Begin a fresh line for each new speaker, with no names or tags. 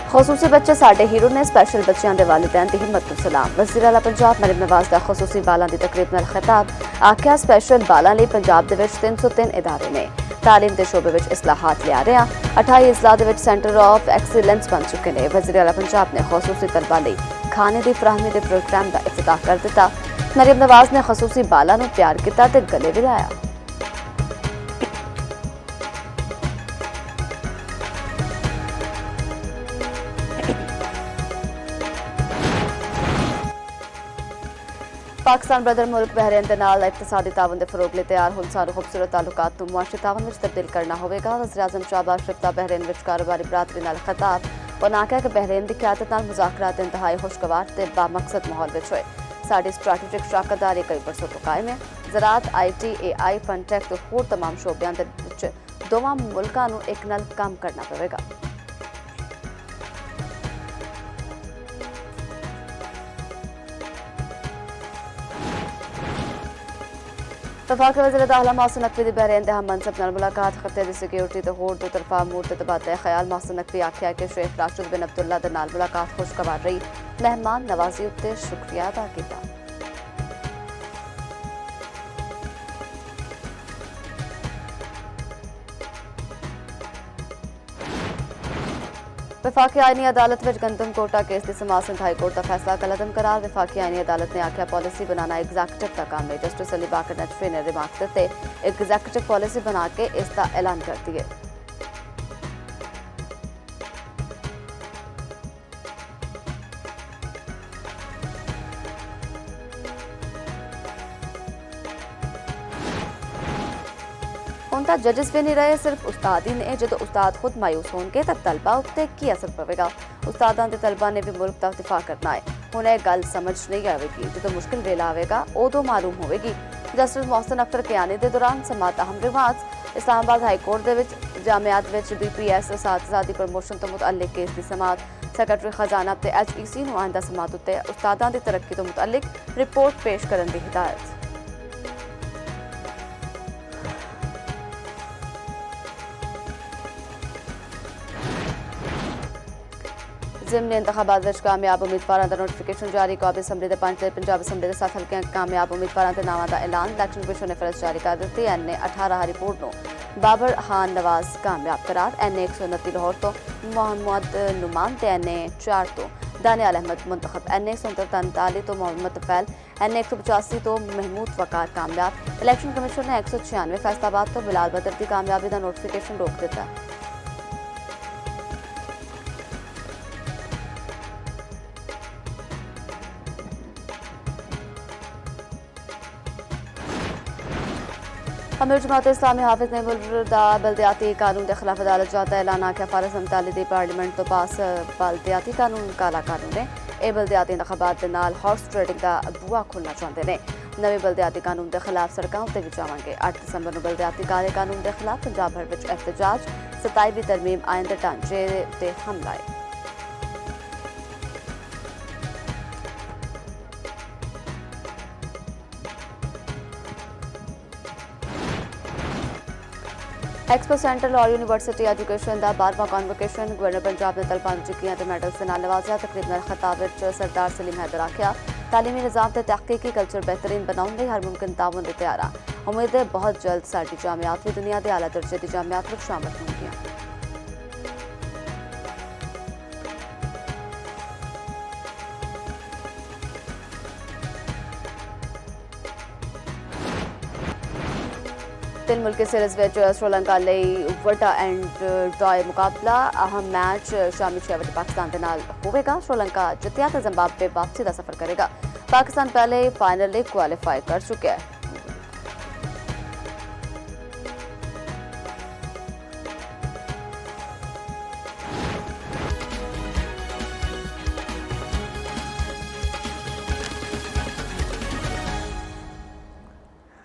खसूसी बच्चे साडे हीरो ने स्पैशल बच्चों के वालिदैन की हिम्मत को सलाम। वज़ीर आला पंजाब मरियम नवाज़ का खसूसी बालों की तकरीब नाल खिताब। आख्या स्पैशल बालों लिए पंजाब दे विच 303 इदारे ने तालीम के शोबे में इसलाहात लिया रहे हैं। 28 अजला के सेंटर ऑफ एक्सीलेंस बन चुके हैं। वज़ीर आला पंजाब ने खसूसी तलबा लिए खाने की फराहमी के प्रोग्राम का इफ्तिताह कर दिता। मरियम नवाज़ ने खसूसी बालों को प्यार किया ते गले भी लाया। पाकिस्तान ब्रदर मुल्क बहरीन के नाल इकतसादी तावन के फरोग लिए तैयार हुन सानू खूबसूरत ताल्लुकात को मुआशी तावन में तब्दील करना होगा। वज़ीर आज़म शाहबाज शरीफ का बहरीन विच कारोबारी बरादरी नाल खिताब। उन्होंने आख्या कि बहरीन की क़यादत नाल मुज़ाकरात इंतहाई खुशगवार ते बामकसद माहौल विच होए। साडी स्ट्रैटेजिक शराकतदारी कई बरसों तो कायम है। ज़राअत IT AI फनटेक ते होर तमाम शोबियां दे विच दोवां मुल्कां नूं इक नाल काम करना पवेगा। वफाकी वज़ीर दाखिला मोहसिन नकवी की बहरीन के हम मनसब नाल मुलाकात। खत्ते की सिक्योरिटी तो होर दो तरफा अमूर ते तबादला ख्याल। मोहसिन नकवी आख्या कि शेख राशिद बिन अब्दुल्ला के नाल मुलाकात खुशगवार रही। मेहमान नवाजी उत्ते शुक्रिया अदा किया। विफाकी आईनी अदालत में गंदम कोटा केस की समात हाई कोर्ट का फैसला कलअदम करार। विफाकी आईनी अदालत ने आख्या पॉलिसी बनाना एग्जैक्टिव का काम है। जस्टिस अली बाकर नजफी ने रिमार्क दिते एग्जैक्टिव पॉलिसी बना के इसका ऐलान कर दिए। ਹੁਣ ਤਾਂ जजिस भी नहीं रहे, सिर्फ उस्ताद ही ने। जो उस्ताद खुद मायूस होंगे तब तलबा उत्ते की असर पवेगा। उस्तादां ते तलबा ने भी मुल्क का दिफा करना है। हुण यह गल समझ नहीं आएगी जो मुश्किल वेला आएगा उदों मालूम होगी। जस्टिस मोहसिन अख्तर कियानी के दौरान समात अहम रिमार्क्स। इस्लामाबाद हाई कोर्ट के जामियात BPS असातिज़ा दी प्रमोशन तो मुतअल्लिक केस की समात। सैकटरी खजाना ते HEC नूं आइंदा समात उत्ते उस्तादां दी तरक्की तो मुतअल्लिक रिपोर्ट पेश करने की हिदायत। ज़िमनी इंतखाबात विच कामयाब उम्मीदवारों का नोटिफिकेशन जारी। कौमी असैम्बली के 5 पंजाब असैम्बली के 7 हल्कियां कामयाब उम्मीदवारों के नावां का ऐलान। इलैक्शन कमीशन ने फरज जारी कर दी। NA 18 रिपोर्ट नूं बाबर खान नवाज कामयाब करार। NA 129 लाहौर तो मोहम्मद नुमान ते NA 4 तो दानियाल अहमद मुंतखब। NA 143 तो मोहम्मद फैल। NA 185 तो महमूद वकार कामयाब। इलैक्शन कमीशन ने 196 फैसलाबाद तो बिलाल बदर की कामयाबी का नोटिफिकेशन रोक दिता। अमीर जमात इस्लामी हाफिज ने बलदियाती कानून के खिलाफ अदालत जाता ऐलान। आख्या फारस संताली दी पार्लीमेंट तो पास बलदियाती कानून काला कानून है। यह बलदियाती इंतखाबात के नाल हॉर्स ट्रेडिंग का बुआ खोलना चाहते हैं। नवे बलदियाती कानून के खिलाफ सड़कों उत्ते भी जावांगे। 8 दिसंबर को बलदियाती काले कानून के खिलाफ पंजाब भर में एहतजाज। 27वीं तरमीम आइन दे ढांचे ते हमला। Expo centre Lahore university education का 12वां कॉन्वोकेशन। गवर्नर पंजाब ने तलबा नूं चिक्कियां ते मेडल्स दे नाल नवाजिया। तकरीब नाल खिताब विच सरदार सलीम हैदर आख्या तालीमी निज़ाम ते तहकीकी कल्चर बेहतरीन बनाउण लई हर मुमकिन ताउन लई तैयार हां। उम्मीद है बहुत जल्द साडी जामियात भी दुनिया के आला दर्जे की जामियात विच शामिल होणगीआं। तीन मुल्की सीरीज़ में श्रीलंका ਲਈ ਵੱਡਾ एंड ड्रॉय मुकाबला। अहम मैच शामी 6 बजे पाकिस्तान के नाल होगा। श्रीलंका जितिया तो जिम्बाब्वे वापसी का सफर करेगा। पाकिस्तान पहले फाइनल क्वालीफाई कर चुका है।